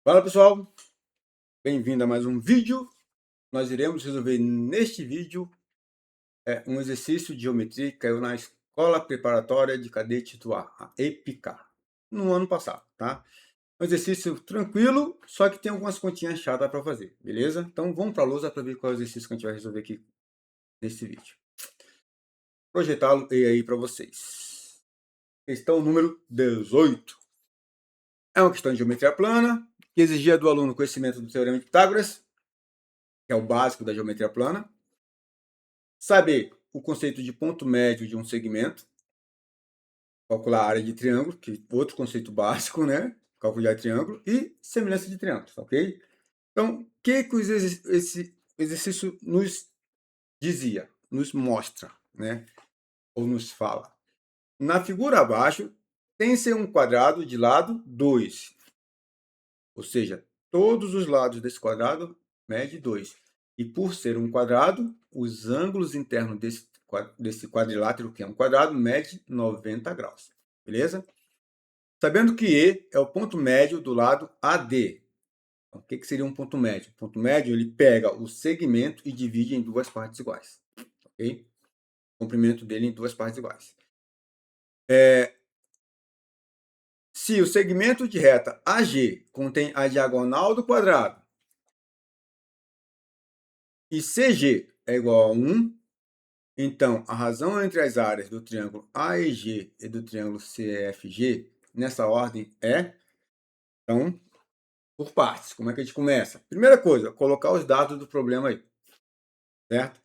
Fala pessoal, bem-vindo a mais um vídeo. Nós iremos resolver neste vídeo um exercício de geometria que caiu na Escola Preparatória de Cadete do Ar, a EPICA, no ano passado, tá? Um exercício tranquilo, só que tem algumas continhas chatas para fazer, beleza? Então vamos para a lousa para ver qual é o exercício que a gente vai resolver aqui nesse vídeo. Projetá-lo aí para vocês. Questão número 18. É uma questão de geometria plana, que exigia do aluno conhecimento do Teorema de Pitágoras, que é o básico da geometria plana. Saber o conceito de ponto médio de um segmento. Calcular a área de triângulo, que é outro conceito básico, né? Calcular triângulo e semelhança de triângulos, ok? Então, o que esse exercício nos dizia, nos mostra, né? Ou nos fala? Na figura abaixo, tem-se um quadrado de lado 2. Ou seja, todos os lados desse quadrado mede 2. E por ser um quadrado, os ângulos internos desse quadrilátero, que é um quadrado, mede 90 graus. Beleza? Sabendo que E é o ponto médio do lado AD. Então, o que seria um ponto médio? O ponto médio, ele pega o segmento e divide em duas partes iguais. Ok? O comprimento dele em duas partes iguais. Se o segmento de reta AG contém a diagonal do quadrado e CG é igual a 1, então a razão entre as áreas do triângulo AEG e do triângulo CFG, nessa ordem, é... Então, por partes, como é que a gente começa? Primeira coisa, colocar os dados do problema aí, certo?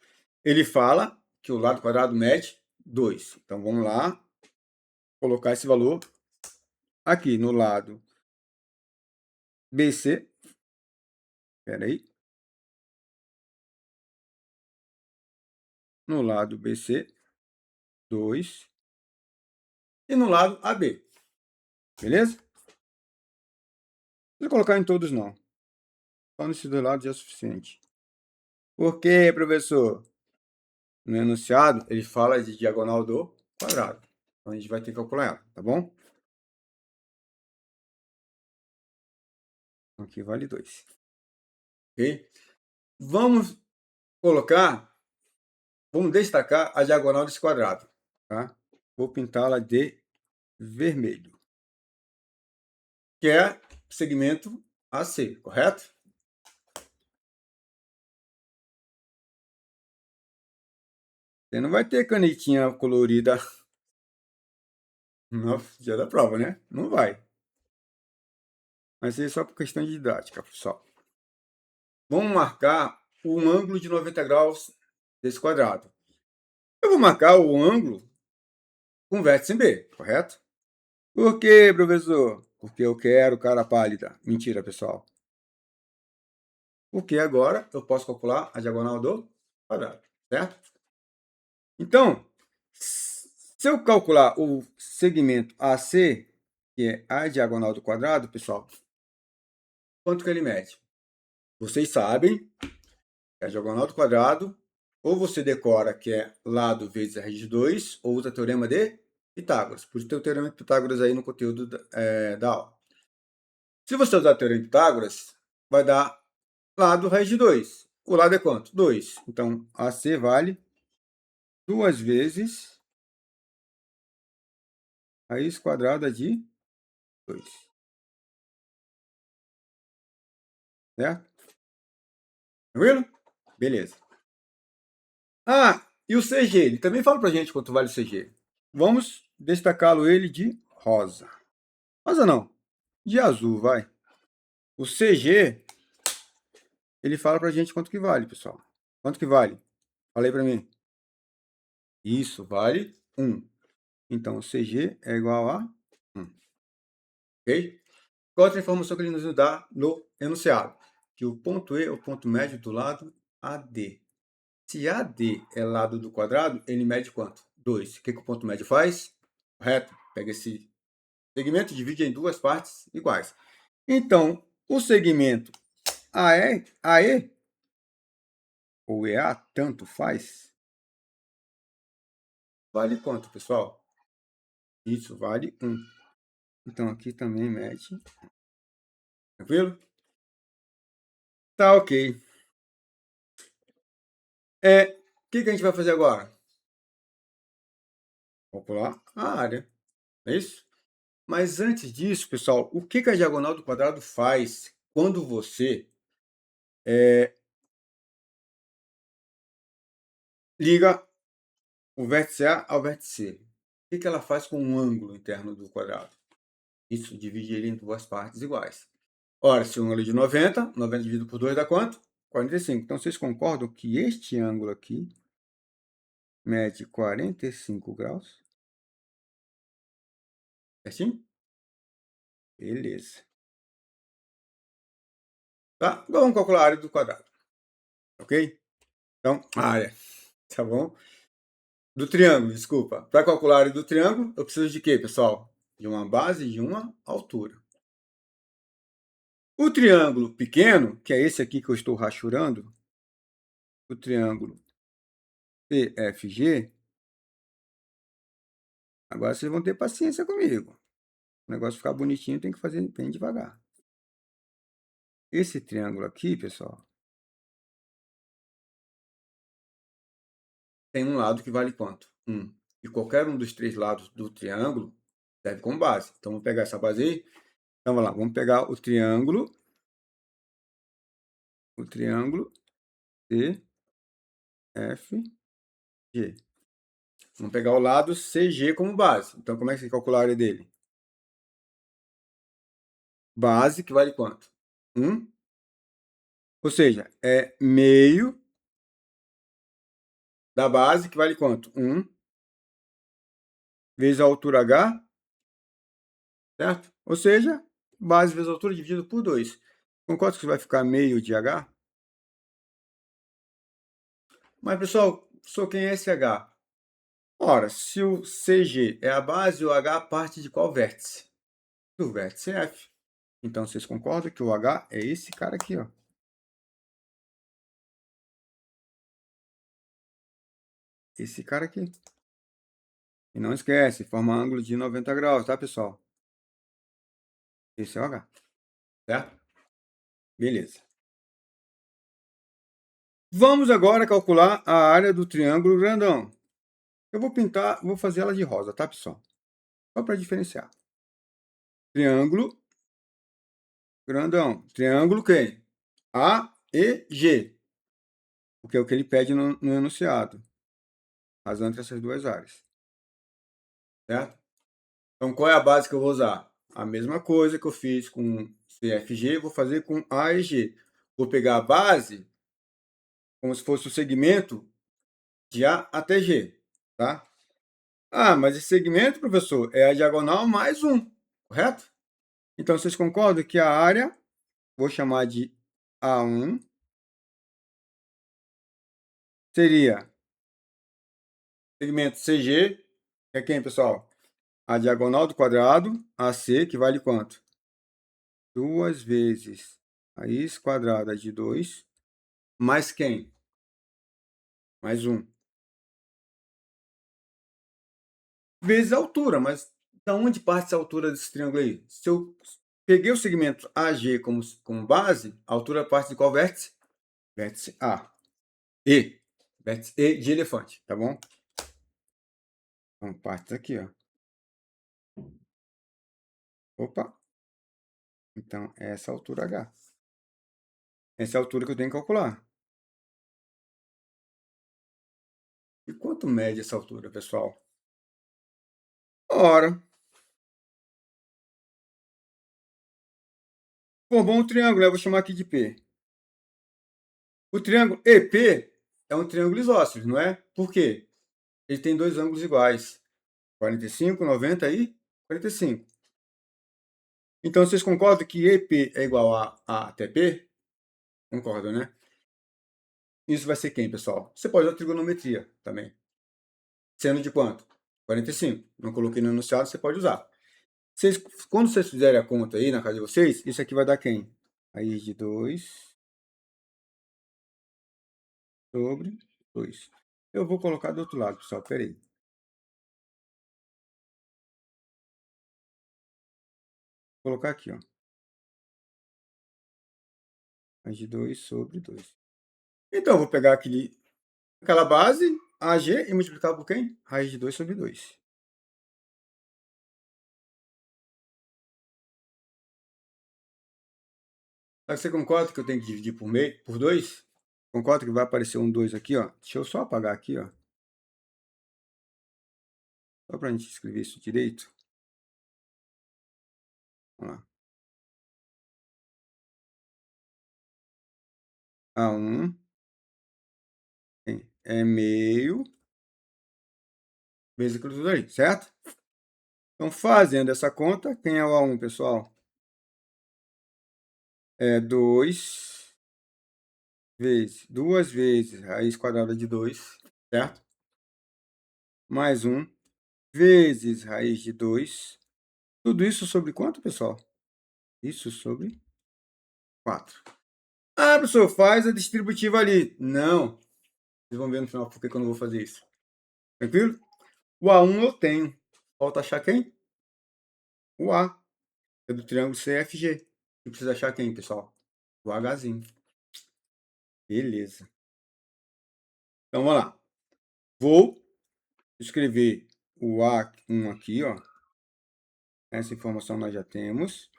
Ele fala que o lado quadrado mede 2. Então, vamos lá, colocar esse valor aqui no lado BC. Espera aí. No lado BC, 2. E no lado AB. Beleza? Não precisa colocar em todos, não. Só nesses dois lados já é suficiente. Por quê, professor? No enunciado, ele fala de diagonal do quadrado. Então, a gente vai ter que calcular ela, tá bom? Aqui vale 2. Ok? Vamos destacar a diagonal desse quadrado, tá? Vou pintá-la de vermelho, que é segmento AC, correto? Você não vai ter canetinha colorida no dia da prova, né? Não vai. Mas isso é só por questão de didática, pessoal. Vamos marcar um ângulo de 90 graus desse quadrado. Eu vou marcar o ângulo com vértice em B, correto? Por quê, professor? Porque eu quero cara pálida. Mentira, pessoal. Porque agora eu posso calcular a diagonal do quadrado, certo? Então, se eu calcular o segmento AC, que é a diagonal do quadrado, pessoal, quanto que ele mede? Vocês sabem que a diagonal do quadrado, ou você decora que é lado vezes raiz de 2, ou usa o teorema de Pitágoras. Por isso tem o teorema de Pitágoras aí no conteúdo da aula. Se você usar o teorema de Pitágoras, vai dar lado raiz de 2. O lado é quanto? 2. Então, AC vale 2 vezes raiz quadrada de 2. Certo? Tranquilo? Beleza. Ah, e o CG? Ele também fala pra gente quanto vale o CG. Vamos destacá-lo ele de rosa. Rosa não, de azul, vai. O CG, ele fala pra gente quanto que vale, pessoal. Quanto que vale? Fala aí pra mim. Isso, vale 1. Então, o CG é igual a 1. Ok? Qual outra informação que ele nos dá no enunciado? Que o ponto E é o ponto médio do lado AD. Se AD é lado do quadrado, ele mede quanto? 2. O que o ponto médio faz? Correto? Pega esse segmento e divide em duas partes iguais. Então, o segmento AE ou EA, tanto faz, vale quanto, pessoal? Isso vale 1. Então, aqui também mede. Tranquilo? Tá ok. O que a gente vai fazer agora? Calcular a área, é isso? Mas antes disso, pessoal, o que a diagonal do quadrado faz quando você liga o vértice A ao vértice C? O que ela faz com o ângulo interno do quadrado? Isso, divide ele em duas partes iguais. Ora, se o ângulo é de 90, 90 dividido por 2 dá quanto? 45. Então, vocês concordam que este ângulo aqui mede 45 graus? Certinho? Beleza. Tá? Então, vamos calcular a área do quadrado. Ok? Então, a área. Tá bom? Do triângulo, desculpa. Para calcular a área do triângulo, eu preciso de quê, pessoal? De uma base e de uma altura. O triângulo pequeno, que é esse aqui que eu estou rachurando, o triângulo PFG, agora vocês vão ter paciência comigo. O negócio ficar bonitinho tem que fazer bem devagar. Esse triângulo aqui, pessoal, tem um lado que vale quanto? 1. E qualquer um dos três lados do triângulo serve como base. Então, vamos pegar essa base aí. Então, vamos lá. Vamos pegar o triângulo CFG. Vamos pegar o lado CG como base. Então, como é que você calcula a área dele? Base, que vale quanto? 1. Ou seja, é meio da base, que vale quanto? 1 vezes a altura H, certo? Ou seja, base vezes altura dividido por 2. Com quanto que vai ficar meio de H? Mas, pessoal, quem é esse H? Ora, se o CG é a base, o H parte de qual vértice? Do vértice F. Então, vocês concordam que o H é esse cara aqui, ó. Esse cara aqui. E não esquece, forma ângulo de 90 graus, tá, pessoal? Esse é o H, certo? Beleza. Vamos agora calcular a área do triângulo grandão. Eu vou fazer ela de rosa, tá, pessoal? Só para diferenciar. Triângulo grandão. Triângulo quem? A e G. Porque é o que ele pede no enunciado. Razão entre essas duas áreas. Certo? Então, qual é a base que eu vou usar? A mesma coisa que eu fiz com CFG, vou fazer com A e G. Vou pegar a base como se fosse o segmento de A até G, tá? Ah, mas esse segmento, professor, é a diagonal mais um, correto? Então, vocês concordam que a área, vou chamar de A1, seria segmento CG, que é quem, pessoal? A diagonal do quadrado, AC, que vale quanto? 2 vezes a raiz quadrada de 2, mais quem? Mais 1. Vezes a altura, mas da onde parte essa altura desse triângulo aí? Se eu peguei o segmento AG como base, a altura parte de qual vértice? Vértice A. E. Vértice E de elefante, tá bom? Então, parte aqui, ó. Opa. Então, é essa altura H. Essa é a altura que eu tenho que calcular. E quanto mede essa altura, pessoal? Ora, formou um triângulo, né? Eu vou chamar aqui de P. O triângulo EP é um triângulo isósceles, não é? Por quê? Ele tem dois ângulos iguais. 45, 90 e 45. Então, vocês concordam que EP é igual a até P? Concordam, né? Isso vai ser quem, pessoal? Você pode usar trigonometria também. Sendo de quanto? 45. Não coloquei no enunciado, você pode usar. Quando vocês fizerem a conta aí na casa de vocês, isso aqui vai dar quem? Raiz de 2 sobre 2. Eu vou colocar do outro lado, pessoal. Pera aí. Vou colocar aqui, ó. raiz de 2 sobre 2. Então, eu vou pegar aquela base, AG, e multiplicar por quem? Raiz de 2 sobre 2. Você concorda que eu tenho que dividir por meio, por 2? Concorda que vai aparecer um 2 aqui, ó? Deixa eu só apagar aqui, ó. Só para a gente escrever isso direito. Vamos lá. A1 é meio vezes aquilo tudo aí, certo? Então, fazendo essa conta, quem é o A1, pessoal? É 2 vezes, 2 vezes raiz quadrada de 2, certo? Mais 1 vezes raiz de 2. Tudo isso sobre quanto, pessoal? Isso sobre 4. Ah, professor, faz a distributiva ali. Não. Vocês vão ver no final por que eu não vou fazer isso. Tranquilo? O A1 eu tenho. Falta achar quem? O A. É do triângulo CFG. E precisa achar quem, pessoal? O Hzinho. Beleza. Então, vamos lá. Vou escrever o A1 aqui, ó. Essa informação nós já temos.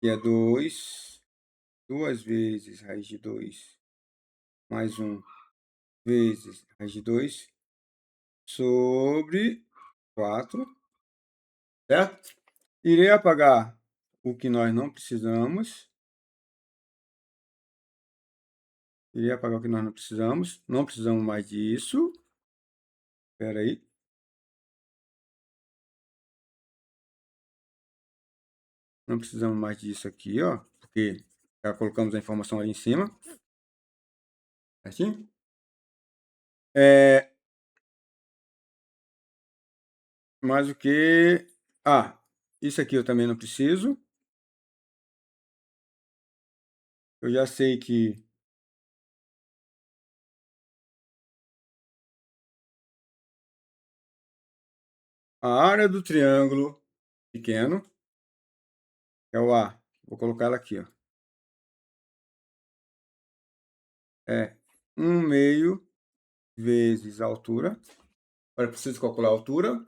Que é 2 vezes raiz de 2 mais 1 vezes raiz de 2 sobre 4, certo? Irei apagar o que nós não precisamos. Irei apagar o que nós não precisamos. Não precisamos mais disso. Espera aí. Não precisamos mais disso aqui, ó. Porque já colocamos a informação ali em cima. Certinho? Mais o que... Ah, isso aqui eu também não preciso. Eu já sei que a área do triângulo pequeno é o A. Vou colocar ela aqui, ó. É 1/2 vezes a altura. Agora, preciso calcular a altura.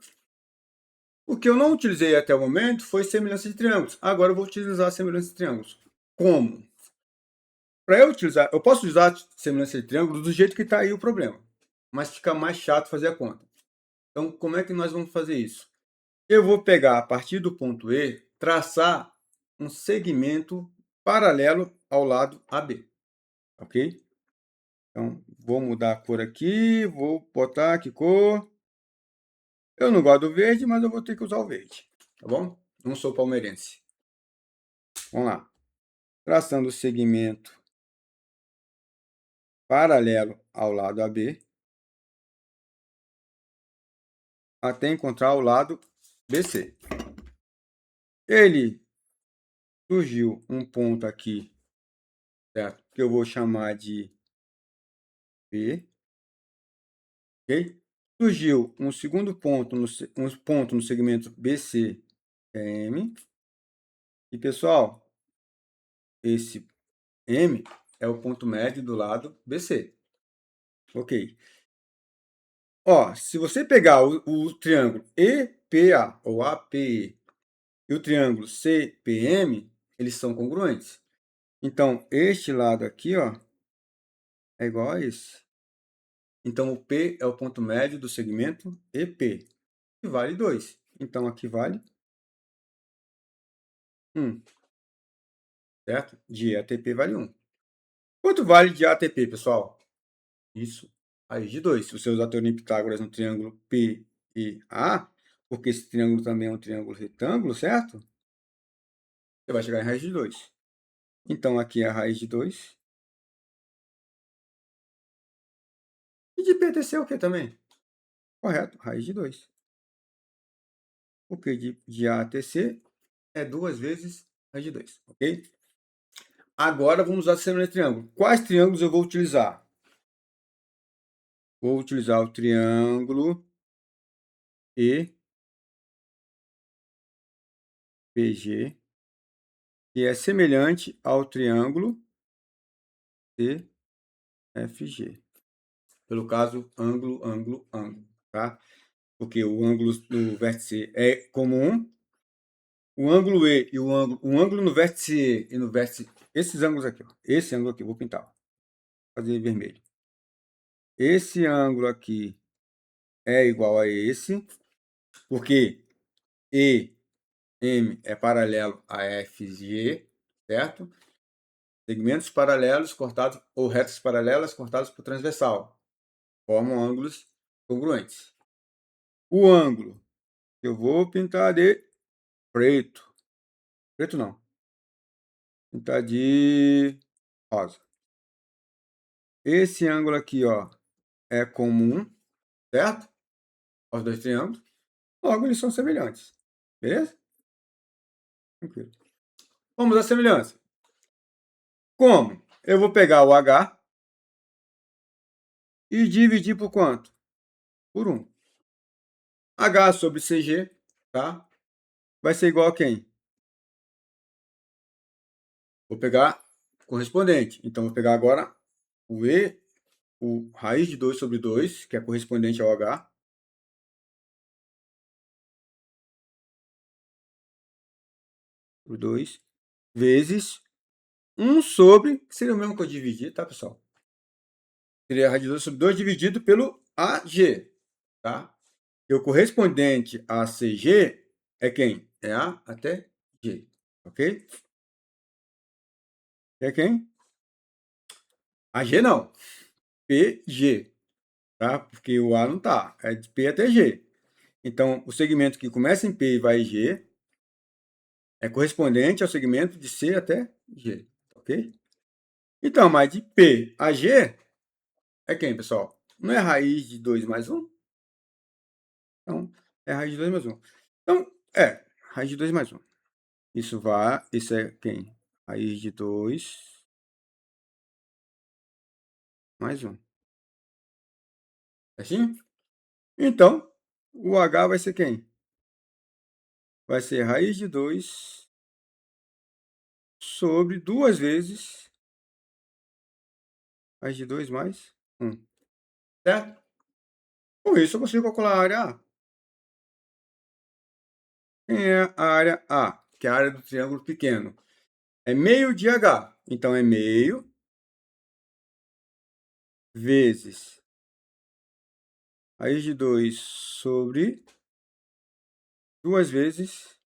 O que eu não utilizei até o momento foi semelhança de triângulos. Agora eu vou utilizar a semelhança de triângulos. Como? Para eu utilizar, eu posso usar semelhança de triângulos do jeito que está aí o problema, mas fica mais chato fazer a conta. Então, como é que nós vamos fazer isso? Eu vou pegar a partir do ponto E, traçar um segmento paralelo ao lado AB, ok? Então, vou mudar a cor aqui, vou botar que cor? Eu não gosto do verde, mas eu vou ter que usar o verde, tá bom? Não sou palmeirense. Vamos lá. Traçando o segmento paralelo ao lado AB, até encontrar o lado BC. Ele surgiu um ponto aqui, certo? Que eu vou chamar de P, ok? Surgiu um segundo ponto, um ponto no segmento BC, que é M. E, pessoal, esse M é o ponto médio do lado BC. Ok. Ó, se você pegar o triângulo EPA, ou APE, e o triângulo CPM, eles são congruentes. Então, este lado aqui, ó, é igual a esse. Então, o P é o ponto médio do segmento EP, que vale 2. Então, aqui vale 1, certo? De ATP vale 1. Quanto vale de ATP, pessoal? Isso, raiz de 2. Se você usar a teorema de Pitágoras no triângulo PEA, porque esse triângulo também é um triângulo retângulo, certo? Você vai chegar em raiz de 2. Então, aqui é a raiz de 2. E de PTC é o que também? Correto, raiz de 2. Porque de A até C é 2 vezes raiz de 2, ok? Agora vamos usar o sistema de triângulo. Quais triângulos eu vou utilizar? Vou utilizar o triângulo EPG, que é semelhante ao triângulo CFG. Pelo caso, ângulo, ângulo, ângulo, tá? Porque o ângulo do vértice é comum, o ângulo E e o ângulo no vértice E e no vértice... Esses ângulos aqui, ó, esse ângulo aqui, vou pintar, vou fazer vermelho. Esse ângulo aqui é igual a esse, porque EM é paralelo a FG, certo? Segmentos paralelos cortados ou retas paralelas cortados por transversal formam ângulos congruentes. O ângulo eu vou pintar de preto. Preto não. Pintar de rosa. Esse ângulo aqui, ó, é comum, certo? Aos dois triângulos. Logo, eles são semelhantes. Beleza? Tranquilo. Vamos à semelhança. Como? Eu vou pegar o H e dividir por quanto? Por 1. H sobre CG, tá? Vai ser igual a quem? Vou pegar correspondente. Então, vou pegar agora o E, o raiz de 2 sobre 2, que é correspondente ao H. Por 2, vezes 1 sobre, que seria o mesmo que eu dividir, tá, pessoal? Seria a raiz de 2 sobre 2 dividido pelo AG, tá? E o correspondente a CG é quem? É A até G, ok? É quem? AG não, PG, tá? Porque o A não tá, é de P até G. Então, o segmento que começa em P e vai em G é correspondente ao segmento de C até G, ok? Então, mas de P a G é quem, pessoal? Não é raiz de 2 mais 1? Então, é raiz de 2 mais 1. Então, raiz de 2 mais 1. Isso é quem? Raiz de 2 mais 1. Certinho? Então, o H vai ser quem? Vai ser raiz de 2 sobre 2 vezes raiz de 2 mais 1. Certo? Com isso, eu consigo calcular a área A. Quem é a área A? Que é a área do triângulo pequeno. É meio de H. Então, é meio vezes raiz de 2 sobre 2 vezes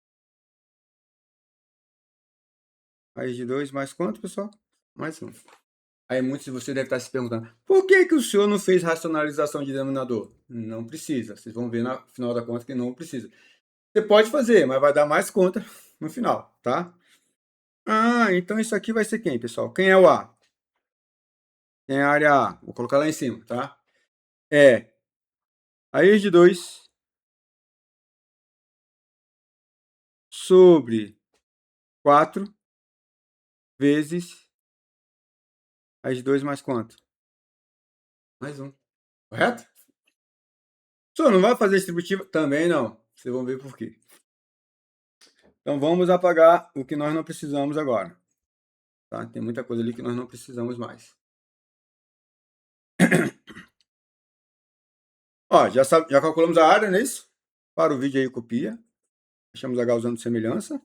raiz de 2 mais quanto, pessoal? Mais 1. Aí muitos de vocês devem estar se perguntando, por que que o senhor não fez racionalização de denominador? Não precisa. Vocês vão ver no final da conta que não precisa. Você pode fazer, mas vai dar mais conta no final, tá? Ah, então isso aqui vai ser quem, pessoal? Quem é o A? Quem é a área A? Vou colocar lá em cima, tá? É raiz de 2 sobre 4 vezes raiz de 2 mais quanto? Mais 1. Correto? O senhor não vai fazer distributiva? Também não. Vocês vão ver por quê. Então, vamos apagar o que nós não precisamos agora. Tá? Tem muita coisa ali que nós não precisamos mais. Ó, já calculamos a área, não é isso? Para o vídeo aí, copia. Deixamos H usando semelhança.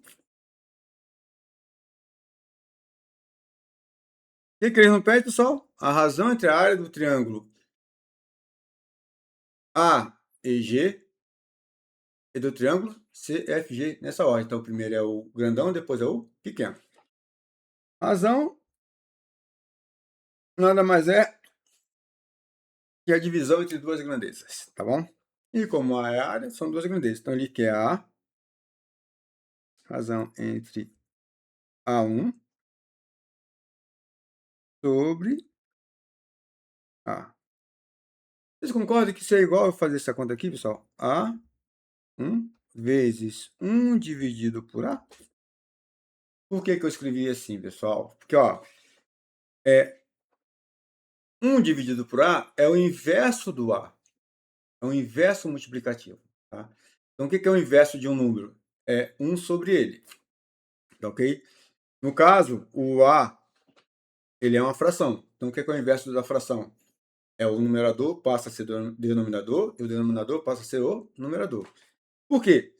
O que eles não pedem, pessoal? A razão entre a área do triângulo A e G e do triângulo CFG nessa ordem. Então, o primeiro é o grandão, depois é o pequeno. Razão nada mais é que a divisão entre duas grandezas, tá bom? E como A é a área, são duas grandezas. Então, ele quer a razão entre A1 sobre A. Vocês concordam que isso é igual a fazer essa conta aqui, pessoal? A1 vezes 1 dividido por A. Por que que eu escrevi assim, pessoal? Porque, ó, 1 dividido por A é o inverso do A. É o inverso multiplicativo, tá? Então, o que que é o inverso de um número? É 1 sobre ele, tá ok? No caso, o A, ele é uma fração. Então, o que é o inverso da fração? É o numerador passa a ser denominador e o denominador passa a ser o numerador. Por quê?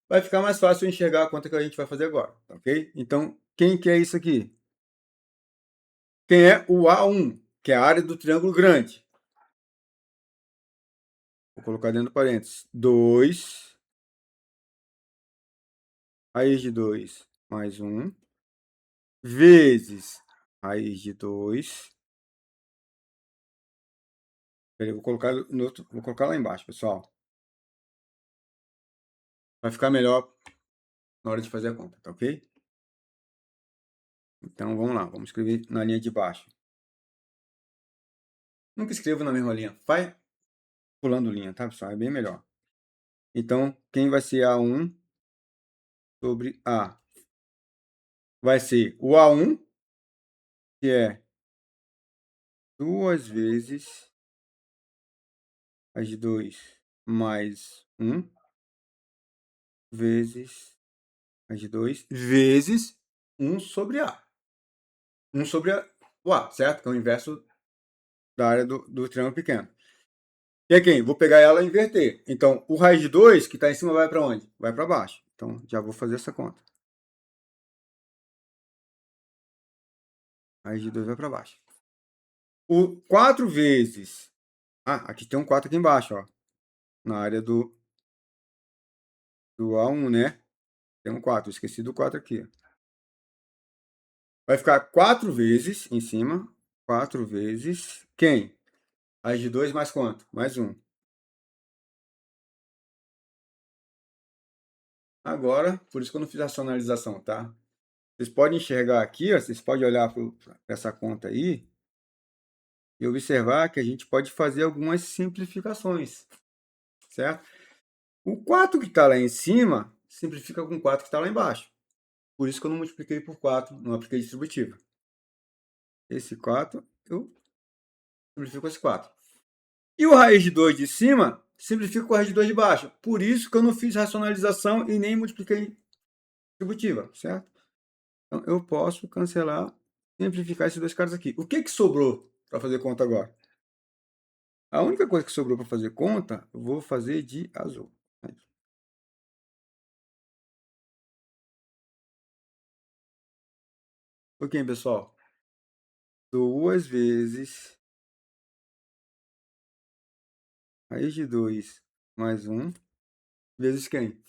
Vai ficar mais fácil enxergar a conta que a gente vai fazer agora, tá ok? Então, quem que é isso aqui? Quem é o A1, que é a área do triângulo grande? Vou colocar dentro do parênteses. 2, raiz de 2 mais 1, vezes raiz de 2. Peraí, vou colocar lá embaixo, pessoal. Vai ficar melhor na hora de fazer a conta, tá ok? Então, vamos lá. Vamos escrever na linha de baixo. Nunca escrevo na mesma linha. Vai pulando linha, tá, pessoal? É bem melhor. Então, quem vai ser A1 sobre A? Vai ser o A1, que é 2 vezes raiz de 2 mais 1, vezes raiz de 2, vezes 1 sobre A. 1 sobre o A, certo? Que é o inverso da área do triângulo pequeno. E aqui, vou pegar ela e inverter. Então, o raiz de 2, que está em cima, vai para onde? Vai para baixo. Então, já vou fazer essa conta. Raiz de 2 vai para baixo. O 4 vezes... Ah, aqui tem um 4 aqui embaixo, ó. Na área do A1, né? Tem um 4. Esqueci do 4 aqui. Vai ficar 4 vezes em cima. 4 vezes... Quem? Raiz de 2 mais quanto? Mais 1. Agora, por isso que eu não fiz a racionalização, tá? Vocês podem enxergar aqui, ó, vocês podem olhar para essa conta aí e observar que a gente pode fazer algumas simplificações, certo? O 4 que está lá em cima simplifica com o 4 que está lá embaixo. Por isso que eu não multipliquei por 4, não apliquei distributiva. Esse 4, eu simplifico com esse 4. E o raiz de 2 de cima simplifica com o raiz de 2 de baixo. Por isso que eu não fiz racionalização e nem multipliquei distributiva, certo? Então, eu posso cancelar, simplificar esses dois caras aqui. O que sobrou para fazer conta agora? A única coisa que sobrou para fazer conta, eu vou fazer de azul. Ok, pessoal? 2 vezes raiz de 2 mais 1, vezes quem?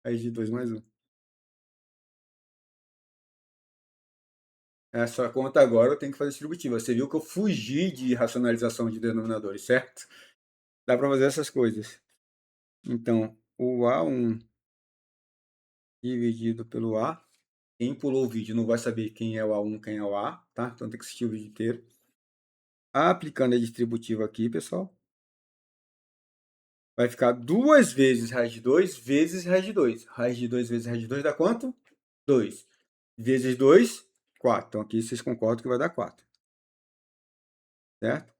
Raiz de 2 mais 1. Essa conta agora eu tenho que fazer distributiva. Você viu que eu fugi de racionalização de denominadores, certo? Dá para fazer essas coisas. Então, o A1 dividido pelo A. Quem pulou o vídeo não vai saber quem é o A1, quem é o A, tá? Então tem que assistir o vídeo inteiro. Aplicando a distributiva aqui, pessoal, vai ficar 2 vezes raiz de 2 vezes raiz de 2. Raiz de 2 vezes raiz de 2 dá quanto? 2. Vezes 2, 4. Então aqui vocês concordam que vai dar 4. Certo?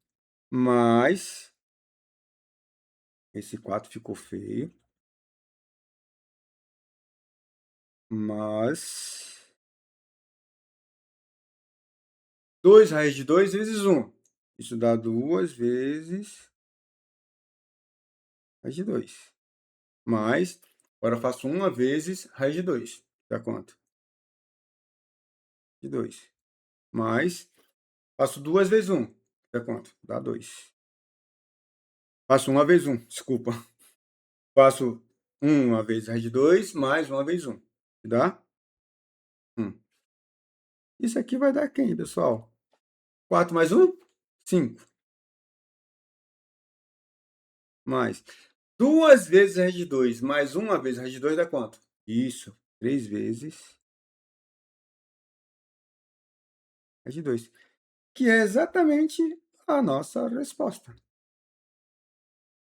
Mas esse 4 ficou feio. Mas 2 raiz de 2 vezes 1. Isso dá 2 vezes raiz de 2. Mais, agora eu faço 1 vezes raiz de 2. Dá quanto? De 2. Mais, faço 2 vezes 1. Dá quanto? Dá 2. Faço 1 vezes 1, desculpa. Faço 1 vezes raiz de 2, mais 1 vezes 1. Dá 1. Isso aqui vai dar quem, pessoal? 4 mais 1? 5. Mais 2 vezes raiz de 2, mais 1 vezes raiz de 2 dá quanto? Isso, 3 vezes raiz de 2. Que é exatamente a nossa resposta.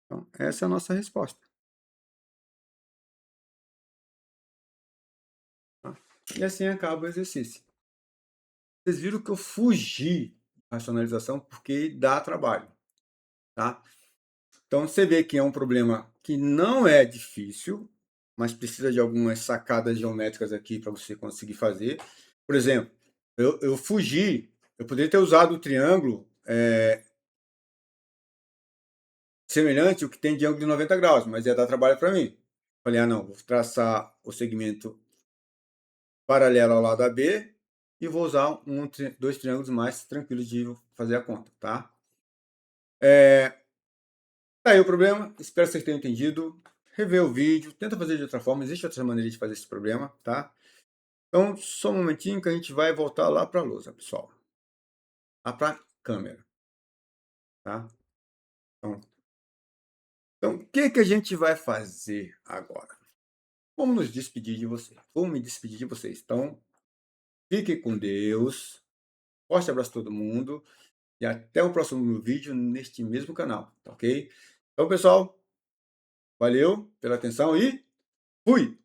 Então, essa é a nossa resposta. Tá? E assim acaba o exercício. Vocês viram que eu fugi da racionalização porque dá trabalho, tá? Então, você vê que é um problema que não é difícil, mas precisa de algumas sacadas geométricas aqui para você conseguir fazer. Por exemplo, eu fugi Eu poderia ter usado o triângulo semelhante ao que tem de ângulo de 90 graus, mas ia dar trabalho para mim. Falei, ah, não, vou traçar o segmento paralelo ao lado AB e vou usar dois triângulos mais tranquilos de fazer a conta, tá? Tá aí o problema, espero que vocês tenham entendido. Rever o vídeo, tenta fazer de outra forma, existe outra maneira de fazer esse problema, tá? Então, só um momentinho que a gente vai voltar lá para a lousa, pessoal. Lá para a câmera, tá? Então, o que a gente vai fazer agora? Vamos nos despedir de vocês. Vou me despedir de vocês. Então, fiquem com Deus. Forte abraço a todo mundo. E até o próximo vídeo neste mesmo canal, tá ok? Então, pessoal, valeu pela atenção e fui!